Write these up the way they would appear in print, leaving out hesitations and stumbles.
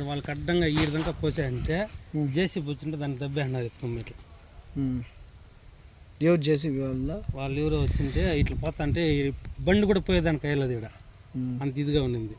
వాళ్ళకి అడ్డంగా ఈ విధంగా పోసాయంటే జేసీబీ వచ్చింటే దాన్ని దెబ్బ అన్నారు ఎత్తుకొని ఇట్లా. ఎవరు జేసీబీ వాళ్ళు ఎవరో వచ్చింటే ఇట్లా పోతా అంటే బండి కూడా పోయేదానికి అయ్యలేదు ఇక్కడ, అంత ఇదిగా ఉండింది.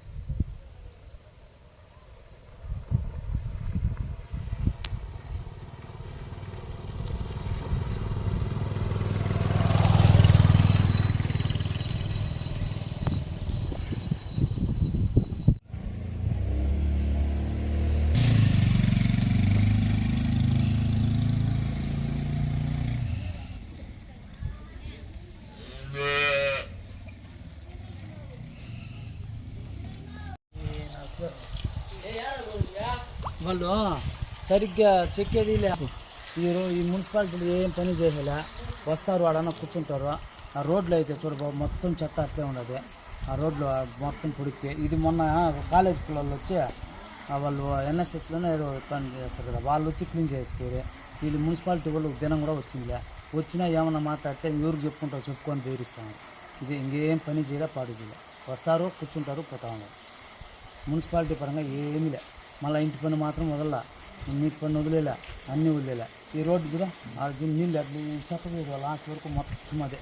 వాళ్ళు సరిగ్గా చెక్కేది లేదు. ఈ మున్సిపాలిటీలు ఏం పని చేసేలే, వస్తారు వాడన్నా కూర్చుంటారు. ఆ రోడ్లు అయితే చూడబో మొత్తం చెత్త అట్లే ఉండదు. ఆ రోడ్లు మొత్తం పొడికి. ఇది మొన్న కాలేజ్ పిల్లలు వచ్చి వాళ్ళు ఎన్ఎస్ఎస్లోనే ఏదో పని చేస్తారు కదా, వాళ్ళు వచ్చి క్లీన్ చేసుకోరు. వీళ్ళు మున్సిపాలిటీ వాళ్ళు దినం కూడా వచ్చిందిలే. వచ్చినా ఏమన్నా మాట్లాడితే ఎవరికి చెప్పుకుంటారు, చెప్పుకొని బెదిరిస్తాను. ఇది ఇంకేం పని చేయలే, పాడు చేయలే. వస్తారు కూర్చుంటారు, పోతా ఉన్నారు. మున్సిపాలిటీ పరంగా ఏమీ లే. మళ్ళీ ఇంటి పని మాత్రం వదలలా, నీటి పని వదిలేలా, అన్నీ వదిలేలా. ఈ రోడ్డు కూడా నీళ్ళు అట్లా చెత్త పోయేది లాస్ట్ వరకు మొత్తం అదే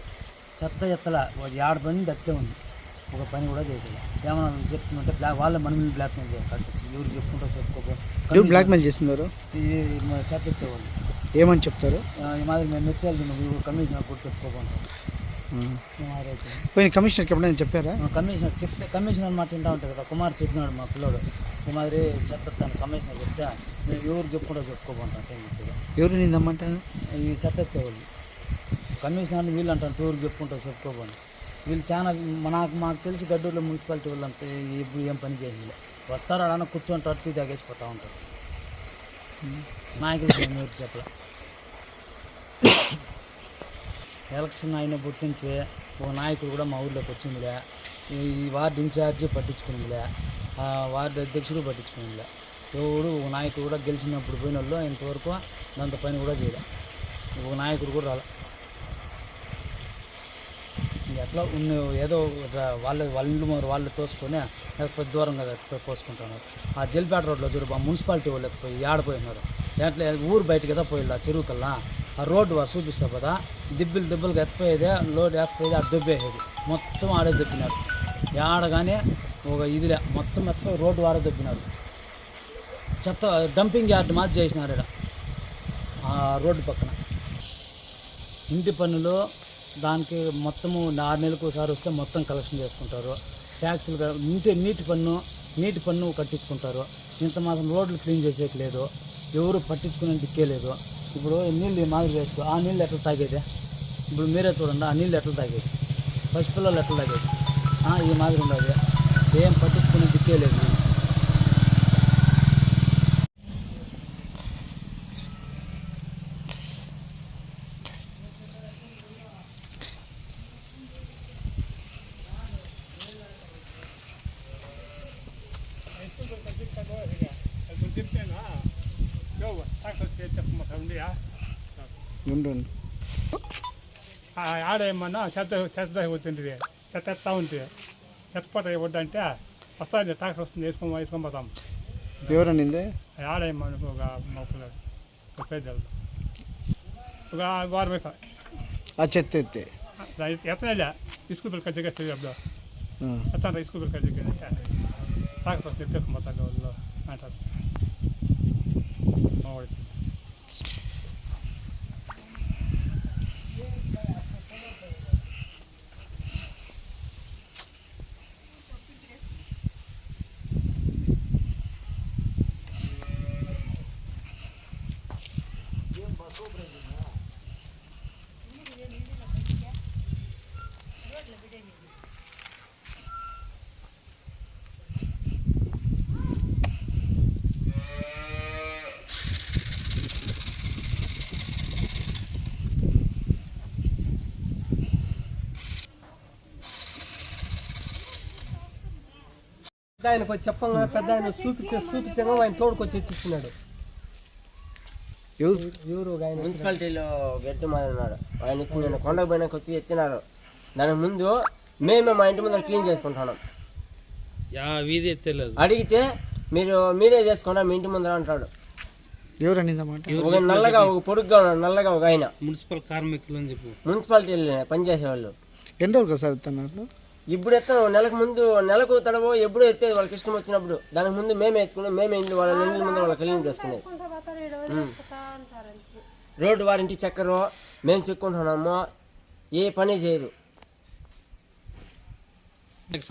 చెత్త ఎత్తలా. ఏడు పని దట్టే ఉంది, ఒక పని కూడా చేసేలా. ఏమన్నా చెప్తుంటే వాళ్ళే మన మీద బ్లాక్మెయిల్ చేయాలి. ఎవరు చెప్పుకుంటారో చెప్పుకోబో బ్లాక్మెయిల్ చేస్తున్నారు. ఈ చెత్త ఎత్తేవాళ్ళు ఏమని చెప్తారు, ఈ మాదిరి మేము ఎత్తేయాలి, నువ్వు కమిషనర్ కూడా చెప్పుకోబోతాం. పోయి కమిషనర్కి ఎప్పుడైనా చెప్పారా? కమిషనర్ చెప్తే కమిషనర్ మాట వింటా ఉంటుంది కదా. కుమార్ చెప్పినాడు మా పిల్లడు, ఈ మాదిరి చెత్త కమిషనర్ చెప్తే మేము ఎవరు చెప్పుకుంటా చెప్పుకోబోతాం. ఎవరు నిందమ్మంట ఈ చెత్త ఎత్తేవాళ్ళు కమిషనర్ని వీళ్ళు అంటారు, ఎవరు చెప్పుకుంటా చెప్పుకోబోండి. వీళ్ళు చాలా మాకు తెలిసి గడ్డూరులో మున్సిపాలిటీ వాళ్ళు అంతా ఇప్పుడు ఏం పని చేయాలి. వస్తారు అలా కూర్చొని టీ తాగేసిపోతూ ఉంటారు. నాయకులు మేము చెప్పలే. ఎలక్షన్ అయిన పుట్టించి ఒక నాయకుడు కూడా మా ఊర్లోకి వచ్చిందిలే. ఈ వార్డు ఇన్ఛార్జి పట్టించుకునిలే, వార్డు అధ్యక్షుడు పట్టించుకునిలే. ఎవడు ఒక నాయకుడు కూడా గెలిచినప్పుడు పోయిన వాళ్ళు ఇంతవరకు దాంతో పని కూడా చేయలే. ఒక నాయకుడు కూడా రాలే. ఎట్లా ఉన్న ఏదో వాళ్ళ ఇండ్లు మరి వాళ్ళు తోసుకొని లేకపోతే దూరంగా పోసుకుంటున్నారు. ఆ జల్పేట రోడ్లో చూడు మున్సిపాలిటీ వాళ్ళు ఎత్తిపోయి ఆడిపోయినారు. ఎట్లా ఊరు బయటకి కదా పోయి ఆ చెరువు కల్లా ఆ రోడ్డు వారు చూపిస్తారు కదా, దిబ్బలుగా ఎత్తిపోయేదే, లోడ్ వేసిపోయేది, ఆ దెబ్బేసేది మొత్తం ఆడే దెబ్బినారు. ఆడగానే ఒక ఇదిలే మొత్తం ఎత్తిపోయి రోడ్డు వారే దెబ్బినారు. చెత్త డంపింగ్ యార్డ్ మాత్రం చేసినారు ఇక్కడ ఆ రోడ్డు పక్కన. ఇంటి పన్నులు దానికి మొత్తము 6 నెలలకు ఒకసారి వస్తే మొత్తం కలెక్షన్ చేసుకుంటారు. ట్యాక్సులు నీటి పన్ను కట్టించుకుంటారు. ఇంత మాత్రం రోడ్లు క్లీన్ చేసేకి లేదు, ఎవరు పట్టించుకునే దిక్కే లేదు. ఇప్పుడు నీళ్ళు మాదిరి వేసుకో, ఆ నీళ్ళు ఎట్లా తాగేది? ఇప్పుడు మీరే చూడండి, ఆ నీళ్ళు ఎట్లా తాగేది? పసిపిల్లలు ఎట్లా తాగేది? ఈ మాదిరి ఉండదు, ఏం పట్టించుకునే దిక్కే లేదు. ఆడేమన్నా చెత్త పోతుంటుంది, చెత్త ఎత్తా ఉంటుంది. చెత్తపట్ట వద్దంటే వస్తుంది, ట్రాక్టర్ వస్తుంది, వేసుకొని పోతాం. ఎవరనింది ఆడేమన్నా ఒక మా పిల్లలు పెద్దలు ఒక వారం ఆ చెత్త ఎత్తే ఎత్తలే స్కూల్ పిల్లలు ఖచ్చితంగా అప్పుడు ఎత్తా స్కూల్ పిల్లలు ఖచ్చితంగా ట్రాక్టర్ వస్తుంది, ఎత్తేసుకొని పోతాం వాళ్ళు అంటారు. ఆయనకు చెప్పంగా పెద్ద ఆయన చూపించగా ఆయన తోడుకొచ్చి ఎత్తిస్తున్నాడు. ఎవరు మున్సిపాలిటీలో గెట్టు మాది ఉన్నాడు, ఆయన ఎత్తినాడు. కొండకు పోయినాక వచ్చి ఎత్తినారు. దానికి ముందు మేము మా ఇంటి ముందు క్లీన్ చేసుకుంటున్నాం. వీధి ఎత్తలేదు. అడిగితే మీరే చేసుకోండి మీ ఇంటి ముందర అంటాడు. ఎవరు అనిందన్నమాట? ఒక నల్లగా ఒక పొడుగ్గా ఉన్నాడు, నల్లగా ఒక ఆయన మున్సిపల్ కార్మికులు అని చెప్పి మున్సిపాలిటీ పనిచేసేవాళ్ళు. ఎన్ని రోజులు సార్ ఇస్తున్నారు? ఇప్పుడు ఎత్తాను నెలకు తడవో ఎప్పుడూ ఎత్తేది వాళ్ళకి ఇష్టం వచ్చినప్పుడు. దానికి ముందు మేమే ఎత్తుకుని మేమే ఇంట్లో వాళ్ళ ఇంటి ముందు వాళ్ళ క్లీన్ చేసుకునేది. రోడ్డు వారింటి చక్కరు మేము చెక్కుంటున్నాము, ఏ పని చేయరు.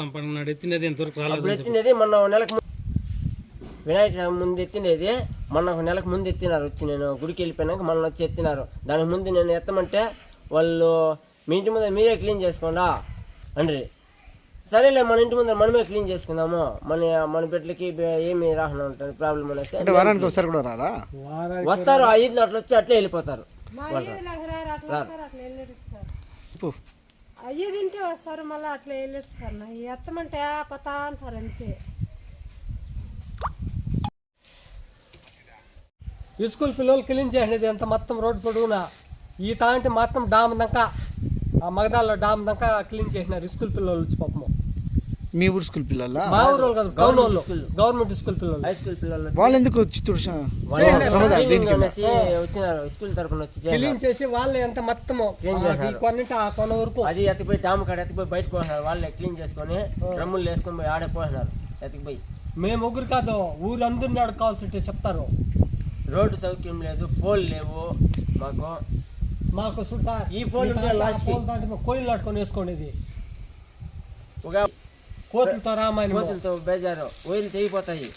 సంపన్న ఎత్తినది ఎంతవరకు అప్పుడు రాలేదు. ఎత్తినది మొన్న నెలకు వినాయక ముందు ఎత్తినది మొన్న ఒక నెలకు ముందు ఎత్తినారు. వచ్చి నేను గుడికి వెళ్ళిపోయినాక మొన్న వచ్చి ఎత్తినారు. దానికి ముందు నేను ఎత్తమంటే వాళ్ళు మీ ఇంటి ముందర మీరే క్లీన్ చేసుకోండా అండ్రి. సరేలే మన ఇంటి ముందర మనమే క్లీన్ చేసుకుందాము, మన బిడ్డలకి ఏమి రాకుండా ఉంటుంది ప్రాబ్లం అనేసి. అంటే వారానికి ఒకసారి కూడా రారా? వస్తారు 5 అట్లా వచ్చి అట్లే వెళ్ళిపోతారు. అయ్యి తింటే వస్తారు, మళ్ళీ అట్లా వెళ్ళిస్తారు. ఎత్తమంటే పతా అంటారు అంతే. స్కూల్ పిల్లలు క్లీన్ చేసేది అంత మొత్తం రోడ్డు పొడవునా ఈ తాంటి మొత్తం డామ్ దాకా ఆ మగదాల్లో డామ్ దాకా క్లీన్ చేసినారు స్కూల్ పిల్లలు వచ్చి పాపము. మీ ఊరు స్కూల్ పిల్లల? మా ఊరు కాదు, గవర్నమెంట్ స్కూల్ పిల్లలు. హై స్కూల్ పిల్లలు వాళ్ళు ఎందుకు వచ్చి వచ్చినారు స్కూల్ తరఫున వచ్చి క్లీన్ చేసి వాళ్ళే ఎంత మొత్తము ఈ కొన్నింటి ఆ కొన వరకు అది ఎత్తిపోయి డామ్ కాడ ఎత్తిపోయి బయట పోసినారు. వాళ్ళే క్లీన్ చేసుకొని డ్రమ్ములు వేసుకొని పోయి ఆడే పోసినారు ఎత్తిపోయి. మేము ముగ్గురు కాదు ఊరందరిని అడుకోవాల్సి చెప్తారు. రోడ్డు సౌకర్యం లేదు, పోల్ లేవు మాకు ఈ పోల్ కోయిలు నాటుకొని వేసుకోండి. ఒక కోతులతో రామాయణం, కోతులతో బేజారు, ఓయిలు తెగిపోతాయి.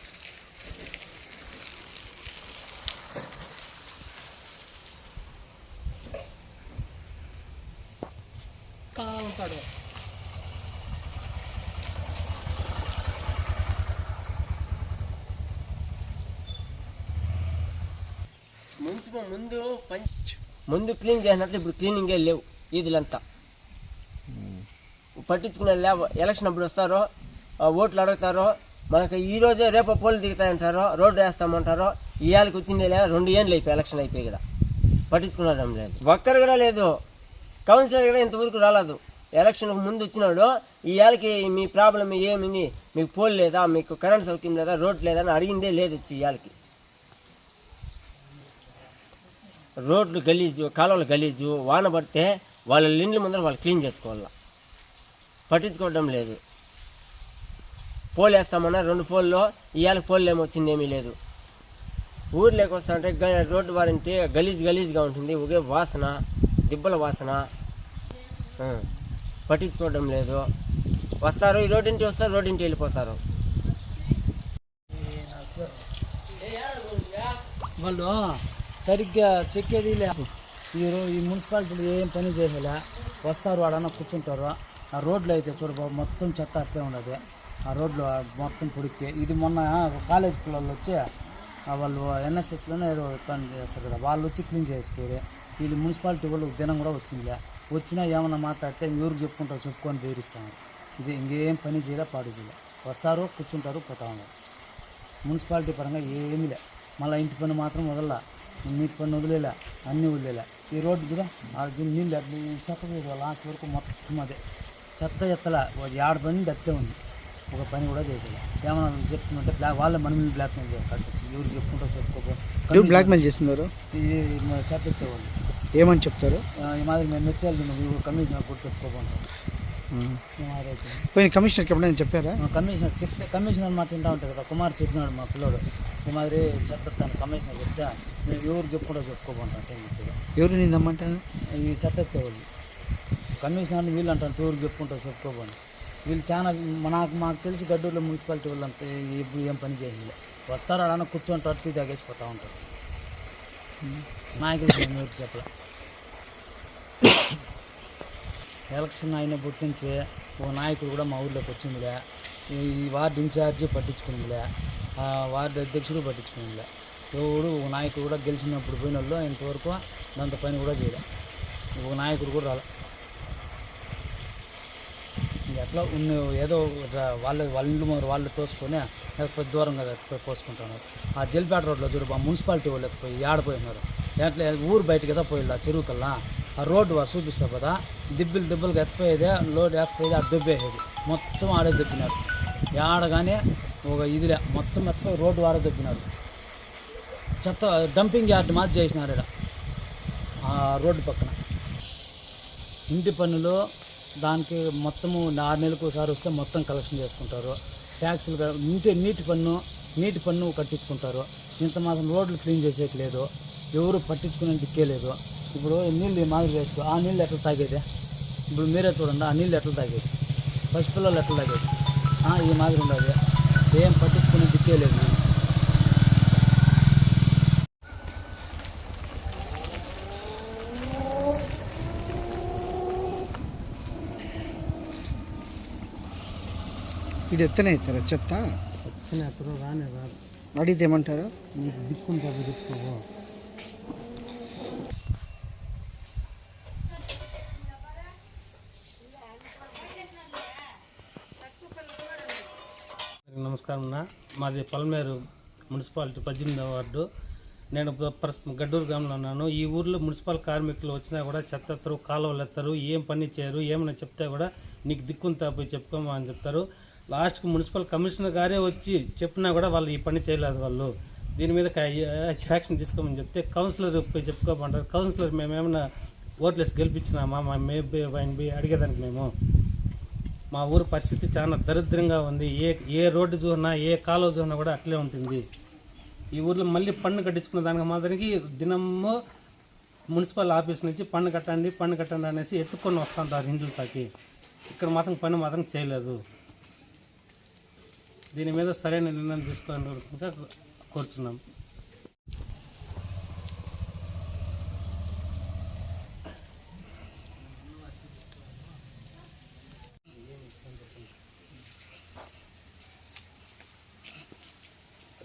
ఉంటాడు ముందు క్లీన్ చేసినట్లు ఇప్పుడు క్లీనింగే లేవు. ఈదులంతా పట్టించుకునే ఎలక్షన్ అప్పుడు వస్తారో ఓట్లు అడుగుతారో, మనకు ఈ రోజే రేపు పోలు దిగుతాయంటారో, రోడ్డు వేస్తామంటారో. ఈ ఏళ్ళకి వచ్చిందే లేదా 2 ఏళ్ళు అయిపోయి ఎలక్షన్ అయిపోయి కూడా పట్టించుకున్నాం లేదు. ఒక్కరు కూడా లేదు. కౌన్సిలర్ కూడా ఇంతవరకు రాలేదు. ఎలక్షన్కు ముందు వచ్చినాడు ఈ ఏళ్ళకి మీ ప్రాబ్లం ఏమిని, మీకు పోల్ లేదా, మీకు కరెంట్ సౌకర్యం లేదా, రోడ్ లేదా అని అడిగిందే లేదు. వచ్చి ఈ ఏళ్ళకి రోడ్లు గలీజు, కాలువలు గలీజు, వాన పడితే వాళ్ళ ఇండ్ల ముందర వాళ్ళు క్లీన్ చేసుకోవాలా, పట్టించుకోవడం లేదు. పోల్ వేస్తామన్నా 2 పోల్లో ఇవాళ పోల్ ఏమొచ్చింది ఏమీ లేదు. ఊర్లోకి వస్తా అంటే రోడ్డు వారంటే గలీజ్గా ఉంటుంది, ఒకే వాసన, దిబ్బల వాసన, పట్టించుకోవడం లేదు. వస్తారు ఈ రోడ్డింటి వస్తారు, రోడ్డింటి వెళ్ళిపోతారు. వాళ్ళు సరిగ్గా చెక్కేది లేదు. ఈ మున్సిపాలిటీలు ఏం పని చేసేలే. వస్తారు వాడన్నా కూర్చుంటారు. ఆ రోడ్లు అయితే చూడబాబు మొత్తం చెత్త అట్లే ఉండదు. ఆ రోడ్లు మొత్తం పొడిక్కి ఇది మొన్న కాలేజ్ పిల్లలు వచ్చి వాళ్ళు ఎన్ఎస్ఎస్లోనే ఏదో పని చేస్తారు కదా, వాళ్ళు వచ్చి క్లీన్ చేసుకోరు. వీళ్ళు మున్సిపాలిటీ వాళ్ళు దినం కూడా వచ్చినా ఏమన్నా మాట్లాడితే ఎవరికి చెప్పుకొని బెదిరిస్తాను. ఇది ఇంకేం పని చేయలే, పాడు చేయలే. వస్తారు కూర్చుంటారు, పోతా ఉన్నారు. మున్సిపాలిటీ పరంగా ఏమీ లే. మళ్ళీ ఇంటి పని మాత్రం వదలలా, నీటి పని వదిలేలా, అన్నీ వదిలేలా. ఈ రోడ్డు కూడా నీళ్ళు అట్లా చెత్త చేయాలి. లాస్ట్ వరకు మొత్తం అదే చెత్త ఎత్తలా. 7 పని దత్తే ఉంది, ఒక పని కూడా చేయాలి. ఏమన్నా చెప్తుందంటే వాళ్ళే మన మీద బ్లాక్మెయిల్ చేయాలి. ఎవరు చెప్పుకుంటూ బ్లాక్మెయిల్ చేస్తున్నారు. ఇది చెత్త ఎత్తేవాళ్ళు ఏమని చెప్తారు? ఈ మాదిరి మేము ఎత్తేయాలి, నువ్వు కమిషనర్ కూడా చెప్పుకోకుంటాం. పోయిన కమిషనర్కి ఎప్పుడైనా చెప్పారా? కమిషనర్ చెప్తే కమిషనర్ మాట వింటా ఉంటుంది కదా. కుమార్ చెప్పినాడు మా పిల్లడు, ఈ మాదిరి చెత్త కమిషనర్ చెప్తే మేము ఎవరు చెప్పుకోకుంటాం. ఎవరు నిందమ్మంటే ఈ చెత్త ఎత్తేవాళ్ళు కమిషనర్ని వీళ్ళు అంటారు, ఎవరు చెప్పుకోబోండి. వీళ్ళు చాలా మాకు తెలిసి గడ్డూరులో మున్సిపాలిటీ వాళ్ళు అంతా ఇప్పుడు ఏం పని చేయాలి. వస్తారు అలా కూర్చొని టీ తాగేసిపోతూ ఉంటారు. నాయకులు ఎవరికి చెప్పలే. ఎలక్షన్ అయినప్పటి నుంచి ఓ నాయకుడు కూడా మా ఊర్లోకి వచ్చిందిలే. ఈ వార్డు ఇన్ఛార్జి పట్టించుకుందిలే, వార్డు అధ్యక్షుడు పట్టించుకుందిలే. ఎవడు ఒక నాయకుడు కూడా గెలిచినప్పుడు పోయిన వాళ్ళు ఇంతవరకు దాంతో పని కూడా చేయలే. ఒక నాయకుడు కూడా రాలే. ఎట్లా ఏదో వాళ్ళ ఇల్లు మరి వాళ్ళు తోసుకొని పెద్ద దూరం కదా పోసుకుంటున్నారు. ఆ జల్పేట రోడ్లో చూడు మా మున్సిపాలిటీ వాళ్ళు ఎత్తిపోయి ఆడిపోయినారు. ఎట్లా ఊరు బయటకి కదా పోయి ఆ చెరువు కల్లా ఆ రోడ్డు వారు చూపిస్తారు కదా, దిబ్బలుగా ఎత్తిపోయేదే, లోడ్ వేసిపోయేది, ఆ దుబ్బేసేది మొత్తం ఆడే దెబ్బినారు. ఆడ కానీ ఒక ఇదిలే మొత్తం మెత్తగా రోడ్డు వార దొబ్బినాడు. చెత్త డంపింగ్ యార్డ్ మాది చేసినారు ఇక్కడ ఆ రోడ్డు పక్కన. ఇంటి పన్నులు దానికి మొత్తము 6 నెలలకు ఒకసారి వస్తే మొత్తం కలెక్షన్ చేసుకుంటారు. ట్యాక్సులు నీటి పన్ను కట్టించుకుంటారు. ఇంత మాత్రం రోడ్లు క్లీన్ చేసేకి లేదు, ఎవరు పట్టించుకునే దిక్కే లేదు. ఇప్పుడు నీళ్ళు ఈ మాదిరి వేసుకో, ఆ నీళ్ళు ఎట్లా తాగేది? ఇప్పుడు మీరే చూడండి, ఆ నీళ్ళు ఎట్లా తాగేది? పసిపిల్లలు ఎట్లా తాగేది? ఈ మాదిరి ఉండదు, ఏం పట్టించుకునే దిక్కే లేదు. ఇది ఎత్తనే అవుతారా చెత్త? ఎప్పుడు రానే రాదు. అడిగితే ఏమంటారు? నీకు దిక్కుంటుంది దిక్కు. నమస్కారం అన్న, మాది పల్మేరు మున్సిపాలిటీ 18వ వార్డు. నేను ప్రస్తుతం గడ్డూరు గ్రామంలో ఉన్నాను. ఈ ఊర్లో మున్సిపల్ కార్మికులు వచ్చినా కూడా చెత్త ఎత్తరు, కాలువలు ఎత్తరు, ఏం పని చేయరు. ఏమైనా చెప్తే కూడా నీకు దిక్కుంతా పోయి చెప్పుకోమా అని చెప్తారు. లాస్ట్కి మున్సిపల్ కమిషనర్ గారే వచ్చి చెప్పినా కూడా వాళ్ళు ఈ పని చేయలేదు. వాళ్ళు దీని మీద యాక్షన్ తీసుకోమని చెప్తే కౌన్సిలర్ పోయి చెప్పుకోమంటారు. కౌన్సిలర్ మేమేమైనా ఓట్లేసి గెలిపించినామా? మా మేబీ అడిగేదానికి మా ఊరు పరిస్థితి చాలా దరిద్రంగా ఉంది. ఏ రోడ్డు చూసినా, ఏ కాలువ చూసినా కూడా అట్లే ఉంటుంది. ఈ ఊర్లో మళ్ళీ పన్ను కట్టించుకున్న దానికి మాత్రానికి దినము మున్సిపల్ ఆఫీస్ నుంచి పన్ను కట్టండి అనేసి ఎత్తుకొని వస్తుంటారు ఇండ్లు తాకి. ఇక్కడ మాత్రం పని మాత్రం చేయలేదు. దీని మీద సరైన నిర్ణయం తీసుకోవాల్సిందిగా కోరుతున్నాం.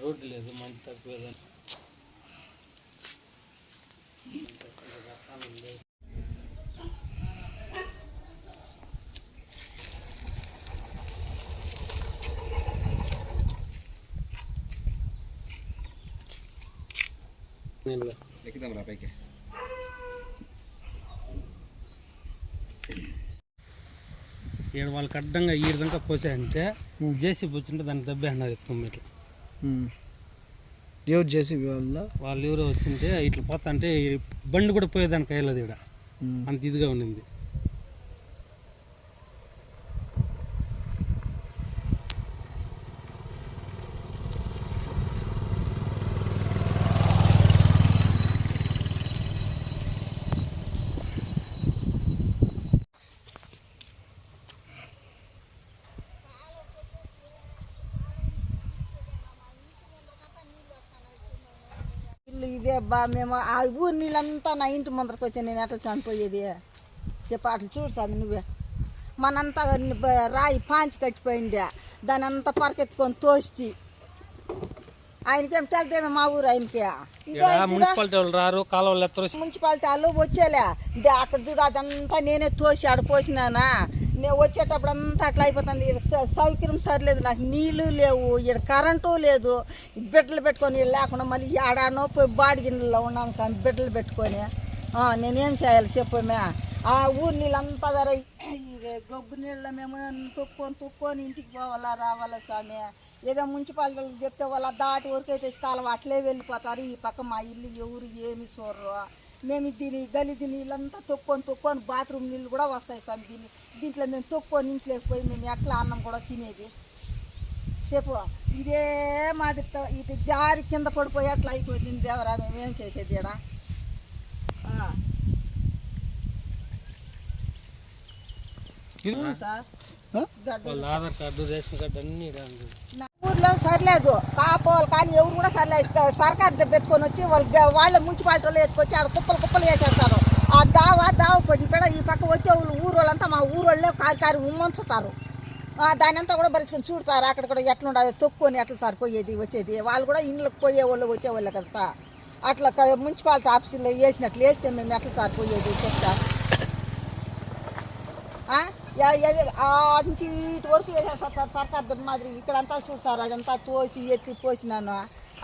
రోడ్డు లేదు, మంచి తక్కువ. ఈడ వాళ్ళకి అడ్డంగా ఈ విధంగా పోసాయంటే జేసీబీ వచ్చింటే దాన్ని దెబ్బే అన్నారు ఎత్తుకోమేట్లు. ఎవరు చేసి వాళ్ళు ఎవరో వచ్చింటే ఇట్లా పోతా అంటే బండి కూడా పోయేదానికి అయ్యలేదు. ఇక్కడ అంత ఇదిగా ఉండింది. ఇదే బా మేము ఆ ఊరు నీళ్ళంతా నా ఇంటి ముందరకు వచ్చి నేను ఎట్లా చనిపోయేది చెప్పు. అట్లా చూడు స్వామి నువ్వే, మనంతా రాయి పాంచి కట్టిపోయిండే, దాని అంతా పరకెత్తుకొని తోసి ఆయనకేం తెలిదేమో మా ఊరు ఆయనకి. మున్సిపాలిటీ వాళ్ళు రారు, కాలువలు ఎత్తరు. మున్సిపాలిటీ వాళ్ళు వచ్చేలే అక్కడ చూడు, అదంతా నేనే తోసి ఆడ పోసినానా. నేను వచ్చేటప్పుడు అంతా అట్లా అయిపోతుంది. సౌకర్యం సరిలేదు, నాకు నీళ్ళు లేవు, ఇక్కడ కరెంటు లేదు. బిడ్డలు పెట్టుకొని లేకుండా మళ్ళీ ఏడానో పోయి బాడిగిన్నెలో ఉన్నాము సార్ బిడ్డలు పెట్టుకొని. నేనేం చేయాలి చెప్పమే? ఆ ఊరు నీళ్ళంతా వేరే గొబ్బు నీళ్ళ మేము తొక్కొని ఇంటికి పోవాలా రావాలా స్వామి. ఏదో మున్సిపాలిటీ చెప్తే వాళ్ళ దాటి వరకైతే కాలం అట్లే వెళ్ళిపోతారు. ఈ పక్క మా ఇల్లు ఎవరు ఏమి చూడరు. మేము గలీది నీళ్ళంతా తొక్కొని బాత్రూమ్ నీళ్ళు కూడా వస్తాయి స్వామి. దీంట్లో మేము తొక్కొని ఇంట్లోకి పోయి మేము ఎట్లా అన్నం కూడా తినేది చెప్పు. ఇదే మాది ఇటు జారి కింద పడిపోయి అట్లా అయిపోయింది దేవరా. మేమేం చేసేది ఇక్కడ? Sir Aadhaar card, ration card అన్నీ ఊర్లో సరిలేదు, కాపోవాలి కానీ ఎవరు కూడా సరిలేదు. సర్కారు పెట్టుకొని వచ్చి వాళ్ళ మున్సిపాలిటీలో ఎత్తుకొచ్చి ఆడ కుప్పలు వేసేస్తారు. ఆ దావ పడిన కూడా ఈ పక్క వచ్చే ఊరు వాళ్ళంతా మా ఊరు వాళ్ళే కారి ఉమ్మంచుతారు. దాని అంతా కూడా భరించుకొని చూడతారు. అక్కడ కూడా ఎట్లా ఉండదు తొక్కొని ఎట్లా సరిపోయేది వచ్చేది. వాళ్ళు కూడా ఇండ్లకు పోయేవాళ్ళు వచ్చేవాళ్ళు కదా. అట్లా మున్సిపాలిటీ ఆఫీసులో వేసినట్లు వేస్తే మేము ఎట్లా సరిపోయేది చెప్తా. నుంచి ఇటు వరకు వేసేస్తారు సార్ సర్కార్ మాదిరి. ఇక్కడంతా చూస్తారు, అదంతా తోసి ఎత్తి పోసినాను.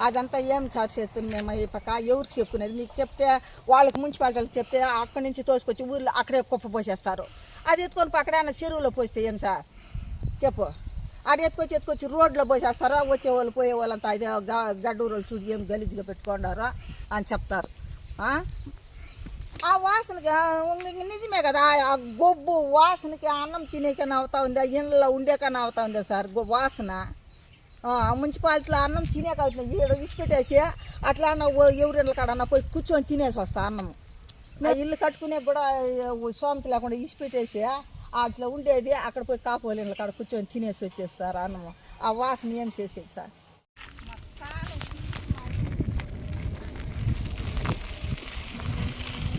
అదంతా ఏం సార్ చేస్తుంది మేము ఈ పక్క ఎవరికి చెప్పుకునేది? మీకు చెప్తే వాళ్ళకి మున్సిపాలిటీలకు చెప్తే అక్కడి నుంచి తోసుకొచ్చి ఊర్లో అక్కడే కుప్ప పోసేస్తారు. అది ఎత్తుకొని పక్కన చెరువులో పోస్తే ఏం సార్ చెప్పు. ఆడ ఎత్తుకొచ్చి రోడ్లో పోసేస్తారా, వచ్చే వాళ్ళు పోయే వాళ్ళంతా అదే గడ్డూరు వాళ్ళు చూడు ఏం గలీజ్గా పెట్టుకున్నారో అని చెప్తారు. ఆ వాసనకి నిజమే కదా, ఆ గొబ్బు వాసనకి అన్నం తినేకన్నా అవుతా ఉంది, ఆ ఇళ్ళలో ఉండేకన్నా అవుతా ఉంది సార్ వాసన. మున్సిపాలిటీలో అన్నం తినేక అవుతుంది, ఈడ విసిపెట్టేసి అట్లా ఎవరి కాడన్నా పోయి కూర్చొని తినేసి వస్తా అన్నము. నా ఇల్లు కట్టుకునే కూడా సోమత లేకుండా ఇసిపెట్టేసి అట్లా ఉండేది, అక్కడ పోయి కాపోలి ఇళ్ళ కాడ కూర్చొని తినేసి వచ్చేస్తారు అన్నము. ఆ వాసన ఏం చేసేది సార్.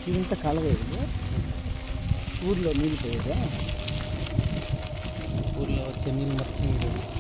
ఇదంతా కాలవేది ఊర్లో నీళ్ళు పోయేదా? ఊర్లో వచ్చే నీళ్ళు మొత్తం